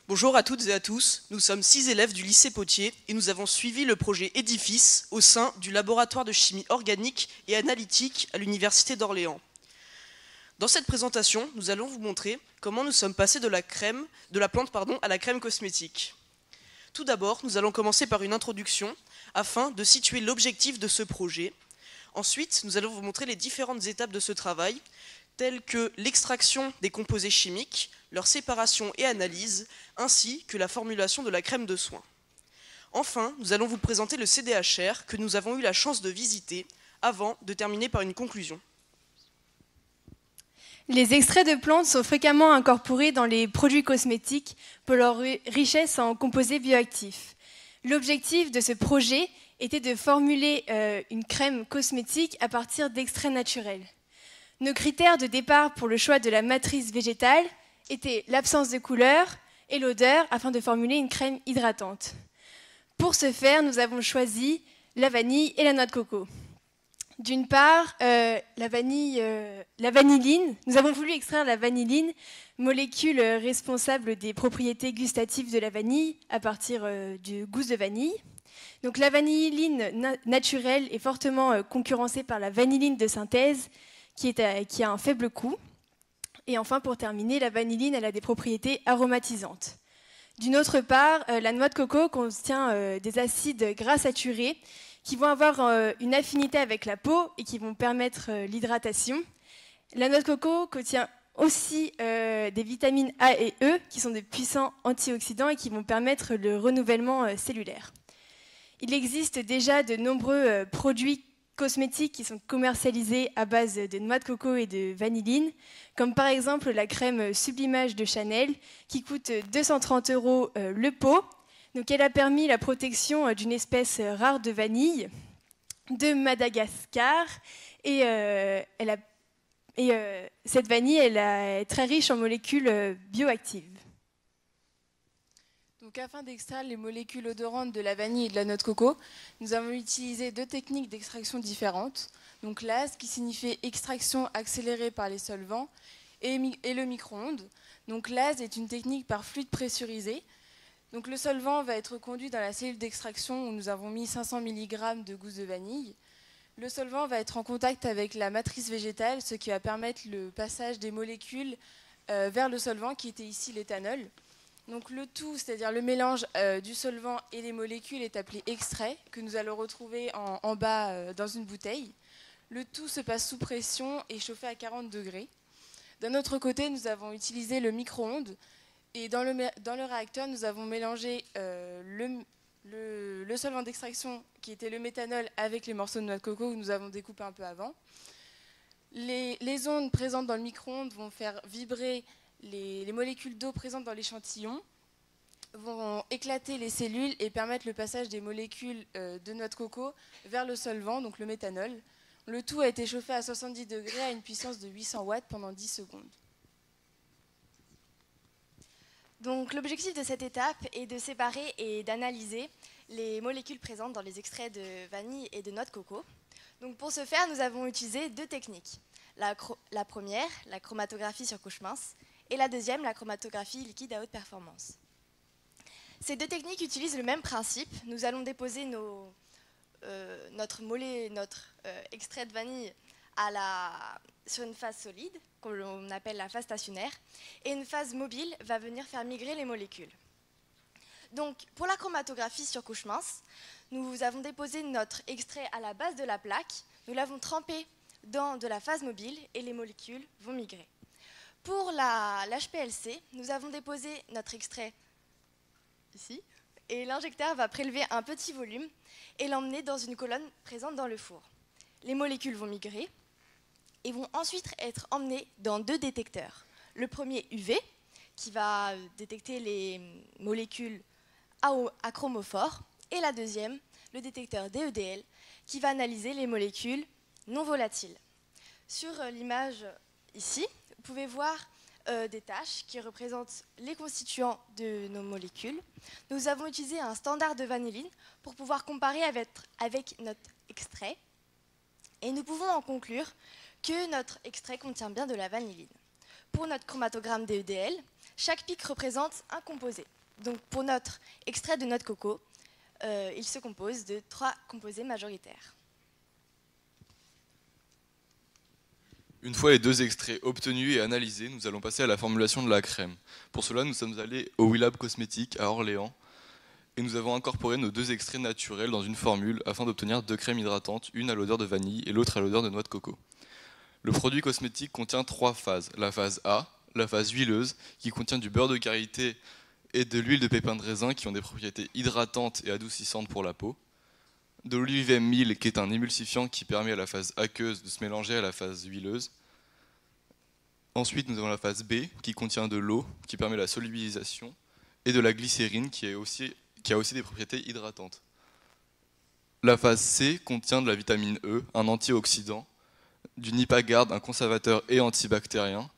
Bonjour à toutes et à tous, nous sommes 6 élèves du lycée Potier et nous avons suivi le projet Édifice au sein du laboratoire de chimie organique et analytique à l'université d'Orléans. Dans cette présentation, nous allons vous montrer comment nous sommes passés de la plante à la crème cosmétique. Tout d'abord, nous allons commencer par une introduction afin de situer l'objectif de ce projet. Ensuite, nous allons vous montrer les différentes étapes de ce travail, telles que l'extraction des composés chimiques, leur séparation et analyse, ainsi que la formulation de la crème de soin. Enfin, nous allons vous présenter le CDHR que nous avons eu la chance de visiter, avant de terminer par une conclusion. Les extraits de plantes sont fréquemment incorporés dans les produits cosmétiques pour leur richesse en composés bioactifs. L'objectif de ce projet était de formuler une crème cosmétique à partir d'extraits naturels. Nos critères de départ pour le choix de la matrice végétale étaient l'absence de couleur et l'odeur afin de formuler une crème hydratante. Pour ce faire, nous avons choisi la vanille et la noix de coco. D'une part, la vanilline. Nous avons voulu extraire la vanilline, molécule responsable des propriétés gustatives de la vanille à partir du gousse de vanille. Donc, la vanilline naturelle est fortement concurrencée par la vanilline de synthèse, qui a un faible coût. Et enfin, pour terminer, la vanilline elle a des propriétés aromatisantes. D'une autre part, la noix de coco contient des acides gras saturés qui vont avoir une affinité avec la peau et qui vont permettre l'hydratation. La noix de coco contient aussi des vitamines A et E qui sont des puissants antioxydants et qui vont permettre le renouvellement cellulaire. Il existe déjà de nombreux produits cosmétiques qui sont commercialisés à base de noix de coco et de vanilline, comme par exemple la crème sublimage de Chanel qui coûte 230 € le pot. Donc elle a permis la protection d'une espèce rare de vanille de Madagascar et cette vanille est très riche en molécules bioactives. Donc, afin d'extraire les molécules odorantes de la vanille et de la noix de coco, nous avons utilisé deux techniques d'extraction différentes. Donc l'AS qui signifie extraction accélérée par les solvants et le micro-ondes. Donc l'AS est une technique par fluide pressurisé. Donc le solvant va être conduit dans la cellule d'extraction où nous avons mis 500 mg de gousse de vanille. Le solvant va être en contact avec la matrice végétale, ce qui va permettre le passage des molécules vers le solvant qui était ici l'éthanol. Donc le tout, c'est-à-dire le mélange du solvant et les molécules est appelé extrait, que nous allons retrouver en bas dans une bouteille. Le tout se passe sous pression et chauffé à 40 degrés. D'un autre côté, nous avons utilisé le micro-ondes. Et dans le réacteur, nous avons mélangé le solvant d'extraction, qui était le méthanol, avec les morceaux de noix de coco que nous avons découpés un peu avant. Les ondes présentes dans le micro-ondes vont faire vibrer les molécules d'eau présentes dans l'échantillon, vont éclater les cellules et permettre le passage des molécules de noix de coco vers le solvant, donc le méthanol. Le tout a été chauffé à 70 degrés à une puissance de 800 watts pendant 10 secondes. Donc l'objectif de cette étape est de séparer et d'analyser les molécules présentes dans les extraits de vanille et de noix de coco. Donc pour ce faire, nous avons utilisé deux techniques. La première, la chromatographie sur couche mince, et la deuxième, la chromatographie liquide à haute performance. Ces deux techniques utilisent le même principe. Nous allons déposer notre extrait de vanille sur une phase solide, qu'on appelle la phase stationnaire, et une phase mobile va venir faire migrer les molécules. Donc, pour la chromatographie sur couche mince, nous avons déposé notre extrait à la base de la plaque, nous l'avons trempé dans de la phase mobile et les molécules vont migrer. Pour l'HPLC, nous avons déposé notre extrait ici, et l'injecteur va prélever un petit volume et l'emmener dans une colonne présente dans le four. Les molécules vont migrer et vont ensuite être emmenées dans deux détecteurs. Le premier UV, qui va détecter les molécules à chromophore, et la deuxième, le détecteur DEDL, qui va analyser les molécules non volatiles. Sur l'image ici, vous pouvez voir des taches qui représentent les constituants de nos molécules. Nous avons utilisé un standard de vanilline pour pouvoir comparer avec notre extrait. Et nous pouvons en conclure que notre extrait contient bien de la vanilline. Pour notre chromatogramme DEDL, chaque pic représente un composé. Donc pour notre extrait de noix de coco, il se compose de 3 composés majoritaires. Une fois les 2 extraits obtenus et analysés, nous allons passer à la formulation de la crème. Pour cela, nous sommes allés au WeLab Cosmétiques à Orléans et nous avons incorporé nos 2 extraits naturels dans une formule afin d'obtenir 2 crèmes hydratantes, une à l'odeur de vanille et l'autre à l'odeur de noix de coco. Le produit cosmétique contient 3 phases. La phase A, la phase huileuse, qui contient du beurre de karité et de l'huile de pépins de raisin qui ont des propriétés hydratantes et adoucissantes pour la peau. De l'olive mille qui est un émulsifiant qui permet à la phase aqueuse de se mélanger à la phase huileuse. Ensuite, nous avons la phase B qui contient de l'eau qui permet la solubilisation et de la glycérine qui a aussi des propriétés hydratantes. La phase C contient de la vitamine E, un antioxydant, du Nipagarde, un conservateur et antibactérien,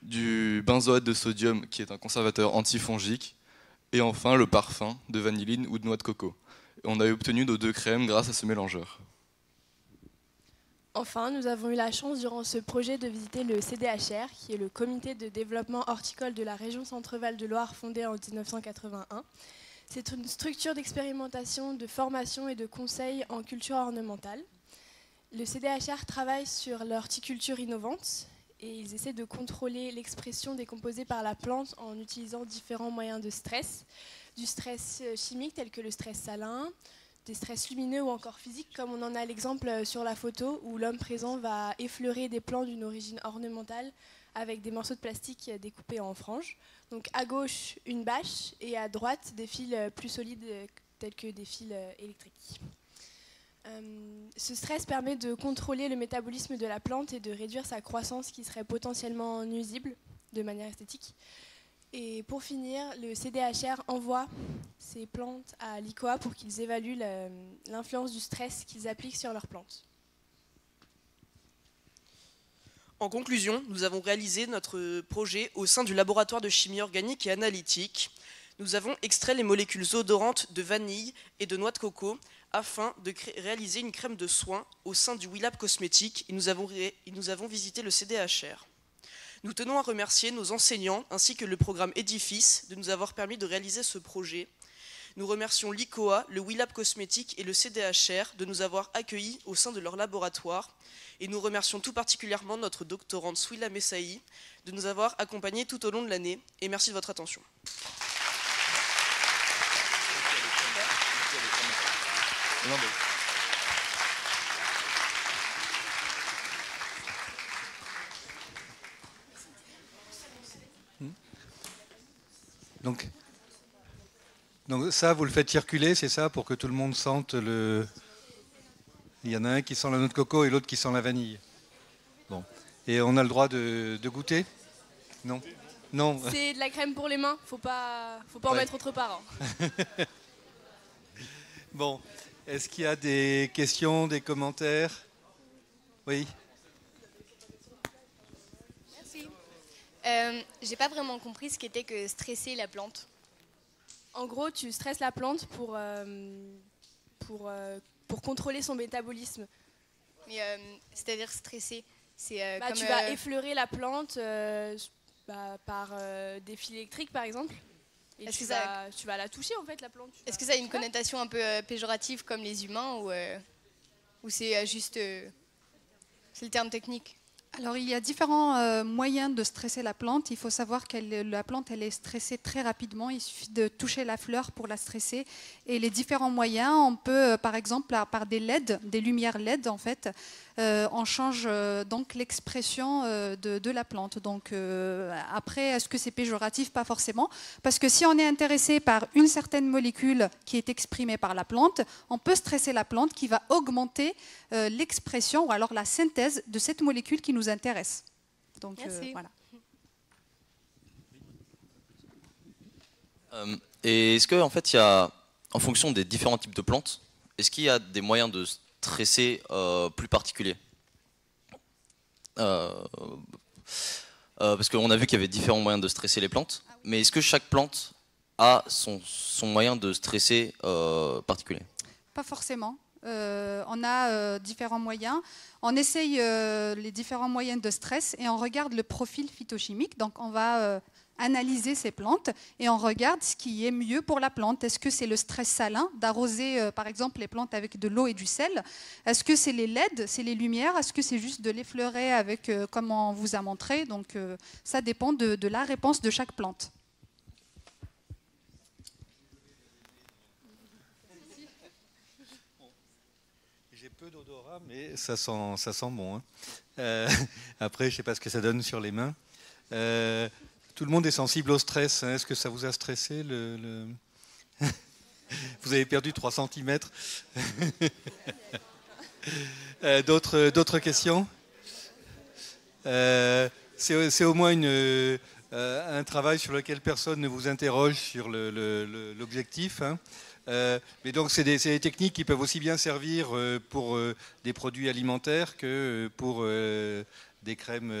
du benzoate de sodium qui est un conservateur antifongique et enfin le parfum de vanilline ou de noix de coco. On a obtenu nos 2 crèmes grâce à ce mélangeur. Enfin, nous avons eu la chance durant ce projet de visiter le CDHR, qui est le comité de développement horticole de la région Centre-Val de Loire, fondé en 1981. C'est une structure d'expérimentation, de formation et de conseil en culture ornementale. Le CDHR travaille sur l'horticulture innovante et ils essaient de contrôler l'expression des composés par la plante en utilisant différents moyens de stress. Du stress chimique tel que le stress salin, des stress lumineux ou encore physiques comme on en a l'exemple sur la photo où l'homme présent va effleurer des plants d'une origine ornementale avec des morceaux de plastique découpés en franges. Donc à gauche une bâche et à droite des fils plus solides tels que des fils électriques. Ce stress permet de contrôler le métabolisme de la plante et de réduire sa croissance qui serait potentiellement nuisible de manière esthétique. Et pour finir, le CDHR envoie ces plantes à l'ICOA pour qu'ils évaluent l'influence du stress qu'ils appliquent sur leurs plantes. En conclusion, nous avons réalisé notre projet au sein du laboratoire de chimie organique et analytique. Nous avons extrait les molécules odorantes de vanille et de noix de coco afin de réaliser une crème de soin au sein du WeLab Cosmétiques et nous avons visité le CDHR. Nous tenons à remercier nos enseignants ainsi que le programme Édifice de nous avoir permis de réaliser ce projet. Nous remercions l'ICOA, le WeLab Cosmétiques et le CDHR de nous avoir accueillis au sein de leur laboratoire. Et nous remercions tout particulièrement notre doctorante Souila Messaï de nous avoir accompagnés tout au long de l'année. Et merci de votre attention. Donc ça, vous le faites circuler, c'est ça, pour que tout le monde sente le... Il y en a un qui sent la noix de coco et l'autre qui sent la vanille. Bon. Et on a le droit de goûter? Non. Non. C'est de la crème pour les mains, faut pas en mettre autre part. Hein. Bon. Est-ce qu'il y a des questions, des commentaires? Oui. Merci. J'ai pas vraiment compris ce qu'était que stresser la plante. En gros, tu stresses la plante pour contrôler son métabolisme. C'est-à-dire stresser, comme tu vas effleurer la plante par des fils électriques, par exemple. Et tu vas la toucher, en fait, la plante. Est-ce que ça a une connotation un peu péjorative comme les humains ou c'est juste... c'est le terme technique? Alors, il y a différents moyens de stresser la plante. Il faut savoir que la plante, elle est stressée très rapidement. Il suffit de toucher la fleur pour la stresser. Et les différents moyens, on peut, par exemple, par des LED, des lumières LED, en fait, on change donc l'expression de la plante. Donc, après, est-ce que c'est péjoratif? Pas forcément. Parce que si on est intéressé par une certaine molécule qui est exprimée par la plante, on peut stresser la plante qui va augmenter l'expression ou alors la synthèse de cette molécule qui nous intéresse. Donc, voilà. Et est-ce qu'en fait, il y a, en fonction des différents types de plantes, est-ce qu'il y a des moyens de stresser plus particuliers? Parce qu'on a vu qu'il y avait différents moyens de stresser les plantes, mais est-ce que chaque plante a son moyen de stresser particulier? Pas forcément. On a différents moyens. On essaye les différents moyens de stress et on regarde le profil phytochimique. Donc on va analyser ces plantes et on regarde ce qui est mieux pour la plante. Est-ce que c'est le stress salin d'arroser par exemple les plantes avec de l'eau et du sel? Est-ce que c'est les LED, c'est les lumières? Est-ce que c'est juste de l'effleurer avec comme on vous a montré? Donc ça dépend de la réponse de chaque plante. J'ai peu d'odorat, mais ça sent bon. Hein. Après, je ne sais pas ce que ça donne sur les mains. Tout le monde est sensible au stress. Hein. Est-ce que ça vous a stressé Vous avez perdu 3 cm. D'autres questions? C'est au moins un travail sur lequel personne ne vous interroge sur l'objectif. Hein. Mais donc c'est des techniques qui peuvent aussi bien servir pour des produits alimentaires que pour des crèmes.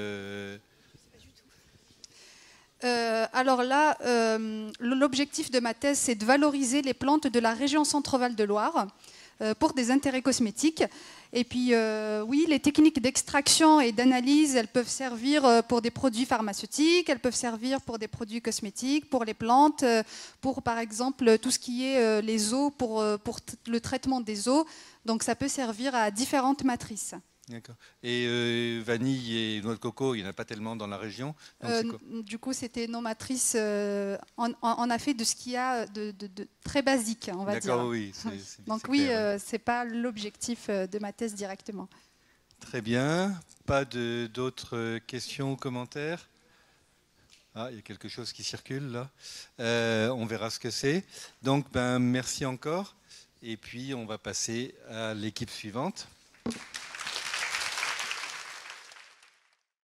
Alors là, l'objectif de ma thèse, c'est de valoriser les plantes de la région Centre-Val de Loire pour des intérêts cosmétiques. Et puis, oui, les techniques d'extraction et d'analyse, elles peuvent servir pour des produits pharmaceutiques, elles peuvent servir pour des produits cosmétiques, pour les plantes, pour, par exemple, tout ce qui est les eaux, pour le traitement des eaux. Donc, ça peut servir à différentes matrices. D'accord. Et vanille et noix de coco, il n'y en a pas tellement dans la région. Du coup, c'était nos matrices. On a fait de ce qu'il y a de très basique, on va dire. D'accord, oui. Donc oui, c'est pas l'objectif de ma thèse directement. Très bien. Pas d'autres questions ou commentaires? Ah, il y a quelque chose qui circule là. On verra ce que c'est. Donc, merci encore. Et puis, on va passer à l'équipe suivante.